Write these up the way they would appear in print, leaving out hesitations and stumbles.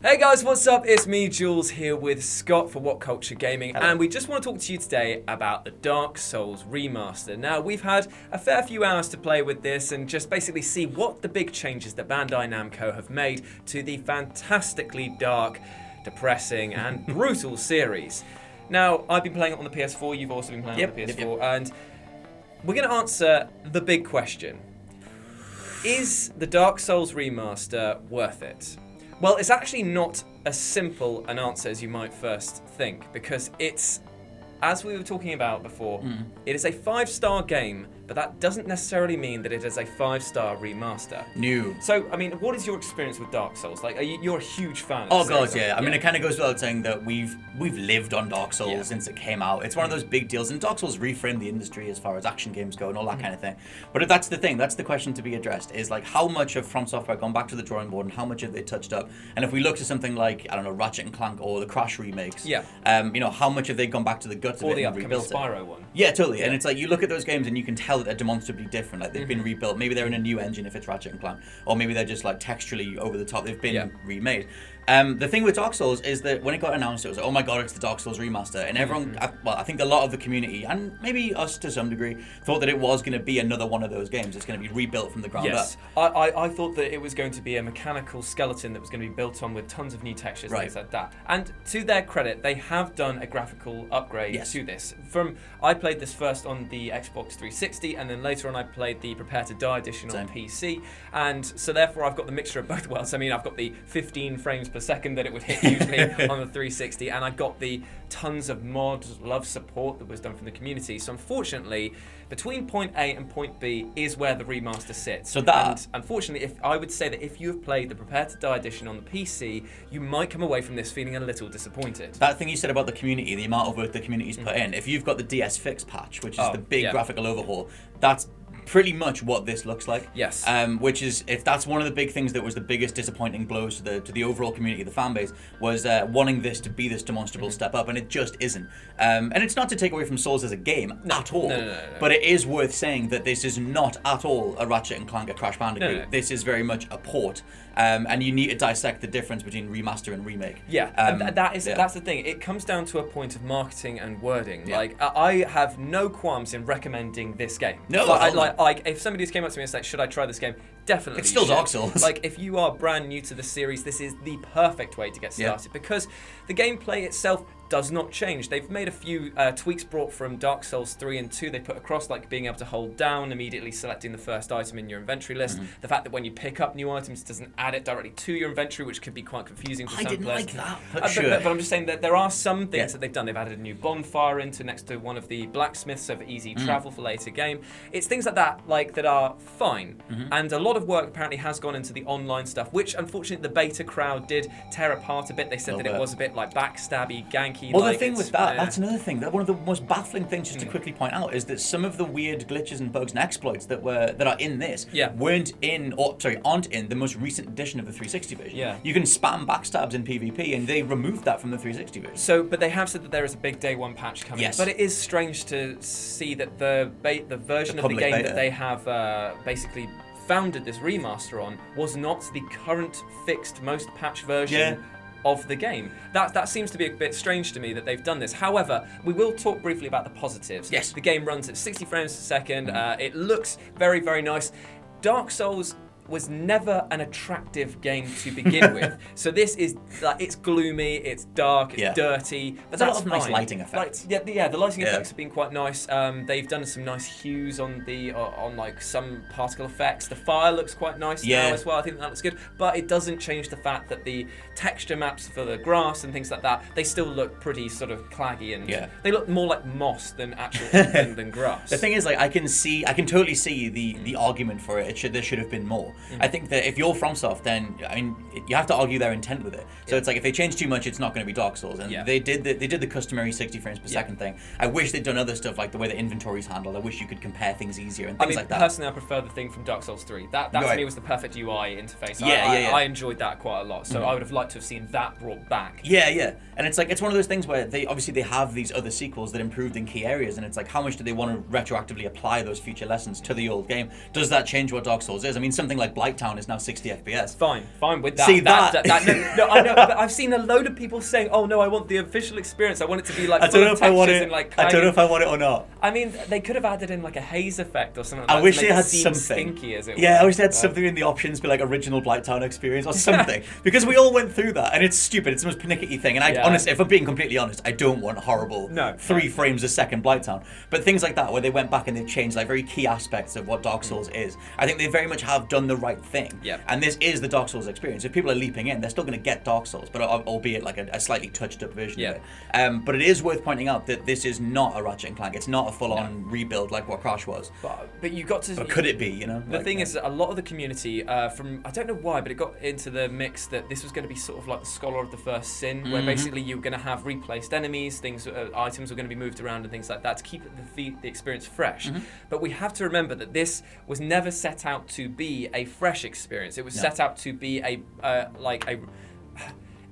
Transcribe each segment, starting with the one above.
Hey guys, what's up? It's me, Jules, here with Scott for What Culture Gaming, Hello. and we just want to talk to you today about the Dark Souls Remaster. Now, we've had a fair few hours to play with this and just basically see what the big changes that Bandai Namco have made to the fantastically dark, depressing, and brutal series. Now, I've been playing it on the PS4, you've also been playing it on the PS4, and we're going to answer the big question. Is the Dark Souls Remaster worth it? Well, it's actually not as simple an answer as you might first think, because it's, as we were talking about before, it is a 5-star game, but that doesn't necessarily mean that it is a 5-star remaster. New. So, I mean, what is your experience with Dark Souls? Like, you're a huge fan of Oh the god, series, yeah. I mean, it kind of goes without saying that we've lived on Dark Souls Yeah. since it came out. It's one of those big deals, and Dark Souls reframed the industry as far as action games go and all that kind of thing. But that's the thing. That's the question to be addressed: is like how much have FromSoftware gone back to the drawing board, and how much have they touched up? And if we look to something like I don't know, Ratchet and Clank or the Crash remakes, you know, how much have they gone back to the guts of it the and upcoming rebuilt it? Spyro one. Yeah, totally. And it's like you look at those games and you can tell that they're demonstrably different. Like they've been rebuilt. Maybe they're in a new engine if it's Ratchet and Clank, or maybe they're just like texturally over the top. They've been remade. The thing with Dark Souls is that when it got announced, it was like, oh my god, it's the Dark Souls remaster, and everyone, I think a lot of the community, and maybe us to some degree, thought that it was going to be another one of those games. It's going to be rebuilt from the ground up. I thought that it was going to be a mechanical skeleton that was going to be built on with tons of new textures and things like that. And to their credit, they have done a graphical upgrade to this. I played this first on the Xbox 360, and then later on I played the Prepare to Die edition on PC, and so therefore I've got the mixture of both worlds. I mean, I've got the 15 frames per second that it would hit usually on the 360, and I got the tons of mods, love support that was done from the community. So unfortunately, between point A and point B is where the remaster sits. So that, and unfortunately, I would say that if you have played the Prepare to Die edition on the PC, you might come away from this feeling a little disappointed. That thing you said about the community, the amount of work the community's put in, if you've got the DS Fix patch, which is the big graphical overhaul, that's pretty much what this looks like. Yes. Which is, if that's one of the big things that was the biggest disappointing blows to the overall community, the fan base, was wanting this to be this demonstrable step up, and it just isn't. And it's not to take away from Souls as a game at all, but it is worth saying that this is not at all a Ratchet and Clank, a Crash Bandicoot. This is very much a port, and you need to dissect the difference between remaster and remake. That's the thing. It comes down to a point of marketing and wording. Like, I have no qualms in recommending this game. No, like if somebody came up to me and said, "Should I try this game?" Definitely. It's still Dark Souls. Like, if you are brand new to the series, this is the perfect way to get started because the gameplay itself does not change. They've made a few tweaks brought from Dark Souls 3 and 2 they put across, like being able to hold down, immediately selecting the first item in your inventory list. The fact that when you pick up new items, it doesn't add it directly to your inventory, which could be quite confusing for some players. I didn't like that, but I'm just saying that there are some things that they've done. They've added a new bonfire next to one of the blacksmiths, so for easy travel for later game. It's things like that that are fine. And a lot of work apparently has gone into the online stuff, which unfortunately the beta crowd did tear apart a bit. They said that it was a bit like backstabby, ganky. Well, the thing with that's another thing. That one of the most baffling things, just to quickly point out, is that some of the weird glitches and bugs and exploits that are in this aren't in the most recent edition of the 360 version. Yeah. You can spam backstabs in PvP, and they removed that from the 360 version. So, but they have said that there is a big day one patch coming. Yes. But it is strange to see that the version of the game that they have basically founded this remaster on was not the current fixed most patch version of the game. That seems to be a bit strange to me that they've done this. However, we will talk briefly about the positives. Yes. The game runs at 60 frames per second. It looks very, very nice. Dark Souls was never an attractive game to begin with. So this is it's gloomy, it's dark, it's dirty, but there's that's a lot of nice lighting effects. The lighting effects have been quite nice. They've done some nice hues on like some particle effects. The fire looks quite nice now as well. I think that looks good, but it doesn't change the fact that the texture maps for the grass and things like that, they still look pretty sort of claggy, and they look more like moss than actual than grass. The thing is, like, I can totally see the argument for it. There should have been more. I think that if you're FromSoft, then I mean you have to argue their intent with it. So it's like if they change too much, it's not going to be Dark Souls. And they did the customary 60 frames per second thing. I wish they'd done other stuff like the way the inventory's handled. I wish you could compare things easier and things like that. Personally, I prefer the thing from Dark Souls 3. That to me was the perfect UI interface. I enjoyed that quite a lot. So I would have liked to have seen that brought back. Yeah. And it's like it's one of those things where they have these other sequels that improved in key areas, and it's like how much do they want to retroactively apply those future lessons to the old game? Does that change what Dark Souls is? I mean, something like Blighttown is now 60 FPS. Fine with that. See, no, I know, but I've seen a load of people saying, "Oh no, I want the official experience. I want it to be like I don't know if I want it. And, like, I don't know if I want it or not. I mean, they could have added in like a haze effect or something like I that. wish to they make had it seem something. stinky, as it Yeah, were. I wish they had something in the options, be like original Blighttown experience or something. Because we all went through that, and it's stupid. It's the most pernickety thing. And I honestly, if I'm being completely honest, I don't want horrible 3 frames a second Blighttown. But things like that, where they went back and they've changed like very key aspects of what Dark Souls is, I think they very much have done the right thing. Yeah. And this is the Dark Souls experience. If people are leaping in, they're still going to get Dark Souls, but albeit like a slightly touched up version of it. But it is worth pointing out that this is not a Ratchet and Clank. It's not a full-on rebuild like what Crash was. But you got to. But could it be? You know. The thing is, that a lot of the community, from I don't know why, but it got into the mix that this was going to be sort of like the Scholar of the First Sin, where basically you were going to have replaced enemies, things, items were going to be moved around and things like that to keep the experience fresh. But we have to remember that this was never set out to be a fresh experience. It was set out to be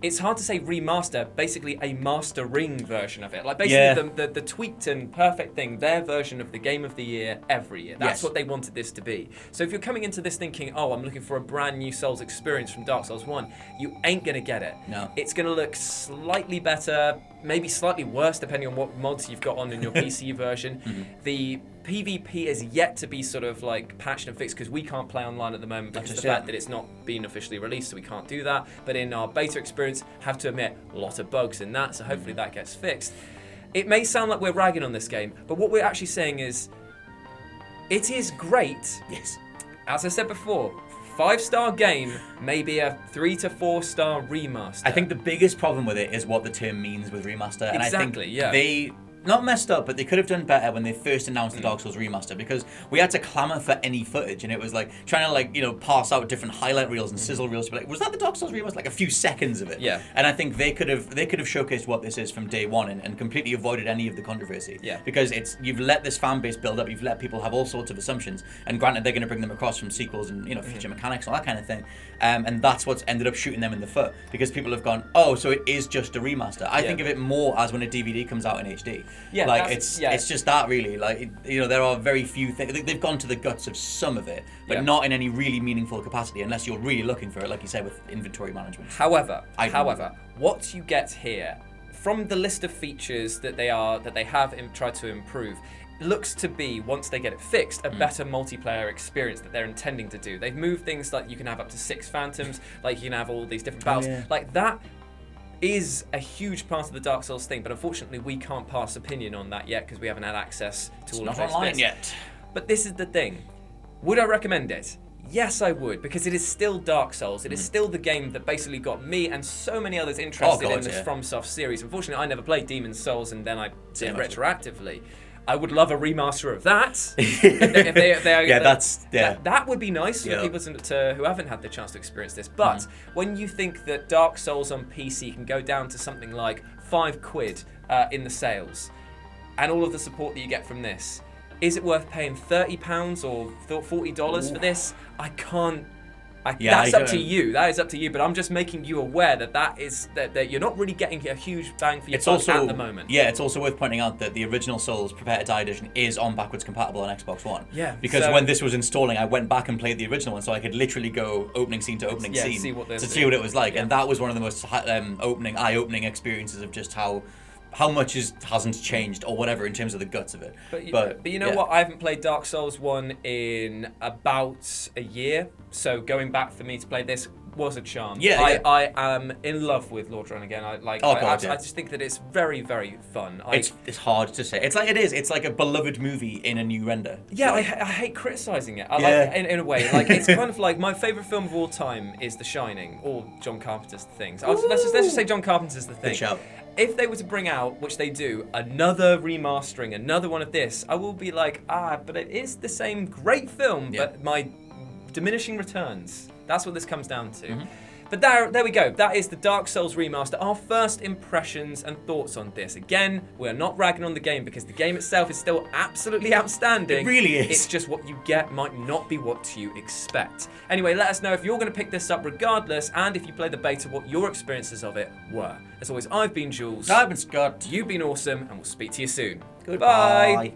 it's hard to say remaster, basically a mastering version of it. Like basically the tweaked and perfect thing, their version of the game of the year every year. That's what they wanted this to be. So if you're coming into this thinking, oh, I'm looking for a brand new Souls experience from Dark Souls 1, you ain't gonna get it. No. It's gonna look slightly better, maybe slightly worse depending on what mods you've got on in your PC version. The PvP is yet to be sort of like patched and fixed because we can't play online at the moment because of the fact that it's not been officially released, so we can't do that. But in our beta experience, have to admit, a lot of bugs in that, so hopefully that gets fixed. It may sound like we're ragging on this game, but what we're actually saying is, it is great. Yes. As I said before, 5-star game, maybe a 3 to 4-star remaster. I think the biggest problem with it is what the term means with remaster, and I think they not messed up, but they could have done better when they first announced the Dark Souls remaster, because we had to clamor for any footage, and it was like trying to like parse out different highlight reels and sizzle reels to be like, was that the Dark Souls remaster? Like a few seconds of it. Yeah. And I think they could have showcased what this is from day one and completely avoided any of the controversy. Yeah. Because you've let this fan base build up, you've let people have all sorts of assumptions, and granted they're going to bring them across from sequels and feature mechanics and all that kind of thing, and that's what's ended up shooting them in the foot, because people have gone, oh, so it is just a remaster. I think of it more as when a DVD comes out in HD. Yeah, like it's just that really. Like there are very few things. They've gone to the guts of some of it, but not in any really meaningful capacity, unless you're really looking for it, like you said, with inventory management. However, what you get here from the list of features that they have tried to improve looks to be, once they get it fixed, a better multiplayer experience that they're intending to do. They've moved things like you can have up to 6 phantoms, like you can have all these different battles, like that is a huge part of the Dark Souls thing, but unfortunately we can't pass opinion on that yet because we haven't had access to all of those online bits yet. But this is the thing. Would I recommend it? Yes, I would, because it is still Dark Souls. It is still the game that basically got me and so many others interested in this FromSoft series. Unfortunately, I never played Demon's Souls, and then I did it retroactively. I would love a remaster of that. That would be nice for people who haven't had the chance to experience this. But when you think that Dark Souls on PC can go down to something like £5 in the sales, and all of the support that you get from this, is it worth paying £30 or $40 for this? I can't. That's up to you. That is up to you. But I'm just making you aware that you're not really getting a huge bang for your buck at the moment. Yeah, it's also worth pointing out that the original Souls Prepare to Die edition is on backwards compatible on Xbox One. Yeah. Because when this was installing, I went back and played the original one, so I could literally go opening scene to opening scene see what it was like. Yeah. And that was one of the most eye-opening experiences of just how much hasn't changed or whatever in terms of the guts of it. But you know what? I haven't played Dark Souls 1 in about a year, so going back for me to play this was a charm. I am in love with Lord Runagain. I just think that it's very, very fun. It's hard to say. It's like a beloved movie in a new render. Yeah, I hate criticizing it. In a way. Like it's kind of like my favorite film of all time is The Shining, or John Carpenter's The Thing. Let's just say John Carpenter's The Thing. Good shout. If they were to bring out, which they do, another remastering, another one of this, I will be like, but it is the same great film, but my diminishing returns. That's what this comes down to. But there we go. That is the Dark Souls remaster. Our first impressions and thoughts on this. Again, we're not ragging on the game because the game itself is still absolutely outstanding. It really is. It's just what you get might not be what you expect. Anyway, let us know if you're going to pick this up regardless, and if you play the beta, what your experiences of it were. As always, I've been Jules. I've been Scott. You've been awesome, and we'll speak to you soon. Goodbye. Bye.